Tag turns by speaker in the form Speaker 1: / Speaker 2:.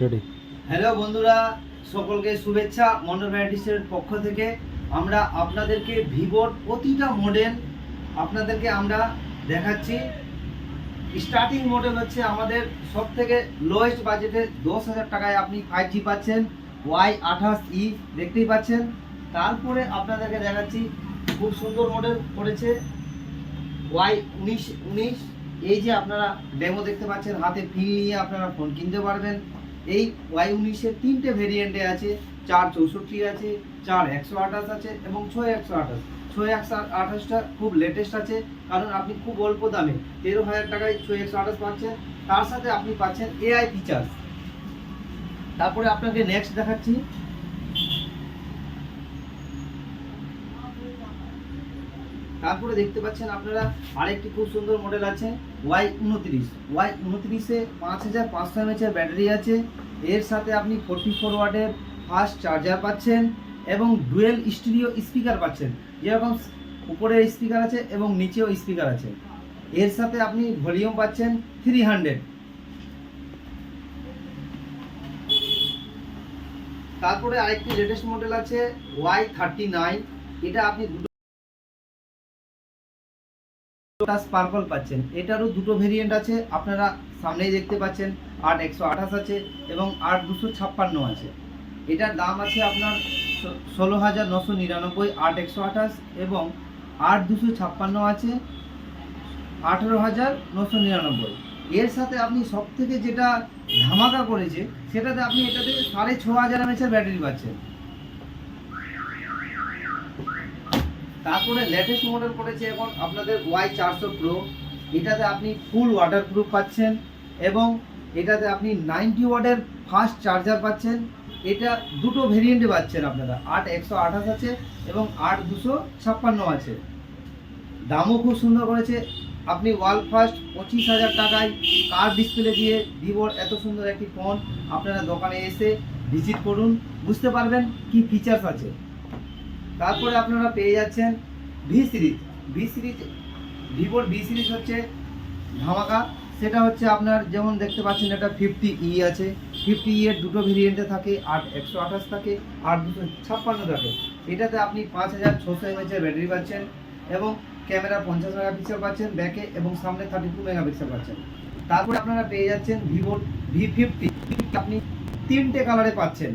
Speaker 1: Ready.
Speaker 2: Hello বন্ধুরা, সকলকে শুভেচ্ছা। মন্ডল ভ্যারাইটিসের পক্ষ থেকে আমরা আপনাদেরকে ভিভোর প্রতিটা মডেল আপনাদেরকে আমরা দেখাচ্ছি। স্টার্টিং মডেল হচ্ছে আমাদের সব থেকে লোয়েস্ট বাজেটে 10,000 টাকায় আপনি 5G পাচ্ছেন, Y28E দেখতেই পাচ্ছেন। তারপরে আপনাদেরকে দেখাচ্ছি খুব সুন্দর মডেল করেছে Y19। এই যে আপনারা ডেমো দেখতে পাচ্ছেন, হাতে ফিল নিয়ে আপনারা ফোন কিনতে পারবেন। এই Y19-এর তিনটে ভেরিয়েন্টে আছে, 464 আছে, 4128 আছে এবং 6128। 6128টা খুব লেটেস্ট আছে, কারণ আপনি খুব অল্প দামে 13,000 টাকায় 6128 পাচ্ছেন। তার সাথে আপনি পাচ্ছেন AI ফিচার্স। তারপরে আপনাকে নেক্সট দেখাচ্ছি, তারপরে দেখতে পাচ্ছেন আপনারা আরেকটি খুব সুন্দর মডেল আছে Y29। Y29-এ 5500 mAh এর ব্যাটারি আছে। এর সাথে আপনি 44 ওয়াটের ফাস্ট চার্জার পাচ্ছেন এবং ডুয়েল স্টিরিও স্পিকার পাচ্ছেন, যেরকম উপরে স্পিকার আছে এবং নিচেও স্পিকার আছে। এর সাথে আপনি ভলিউম পাচ্ছেন 300। তারপরে আরেকটি লেটেস্ট মডেল আছে Y39। এটা আপনি টাচ পার্পল পাচ্ছেন। এটারও দুটো ভেরিয়েন্ট আছে, আপনারা সামনেই দেখতে পাচ্ছেন। 8128 আছে এবং 8256 আছে। এটার দাম আছে আপনার 16,999 8128, এবং 8256 আছে 18,999। এর সাথে আপনি সব থেকে যেটা ধামাকা করেছে, সেটাতে আপনি এটাতে 6,500 mAh ব্যাটারি পাচ্ছেন। তারপরে লেটেস্ট মডেল করেছে এখন আপনাদের Y400 Pro। এটাতে আপনি ফুল ওয়াটারপ্রুফ পাচ্ছেন এবং এটাতে আপনি 90 ওয়াটের ফাস্ট চার্জার পাচ্ছেন। এটা দুটো ভেরিয়েন্টে পাচ্ছেন আপনারা, 8128 আছে এবং 8256 আছে। দামও খুব সুন্দর করেছে। আপনি ওয়ার্ল্ড ফার্স্ট 25,000 টাকায় কার ডিসপ্লে দিয়ে ভিভোর এত সুন্দর একটি ফোন আপনারা দোকানে এসে ভিজিট করুন, বুঝতে পারবেন কি ফিচার্স আছে। তারপরে আপনারা পেয়ে যাচ্ছেন ভি সিরিজ। ভিভোর ভি সিরিজ হচ্ছে ধামাকা। সেটা হচ্ছে আপনার যেমন দেখতে পাচ্ছেন, এটা 50E আছে। 50E এর দুটো ভেরিয়েন্টে থাকে, 8128 থাকে, 8256 থাকে। এটাতে আপনি 5600 mAh এর ব্যাটারি পাচ্ছেন এবং ক্যামেরা 50 মেগাপিক্সেল পাচ্ছেন ব্যাকে এবং সামনে 32 মেগাপিক্সেল পাচ্ছেন। তারপরে আপনারা পেয়ে যাচ্ছেন ভিভোর V50। আপনি তিনটে কালারে পাচ্ছেন,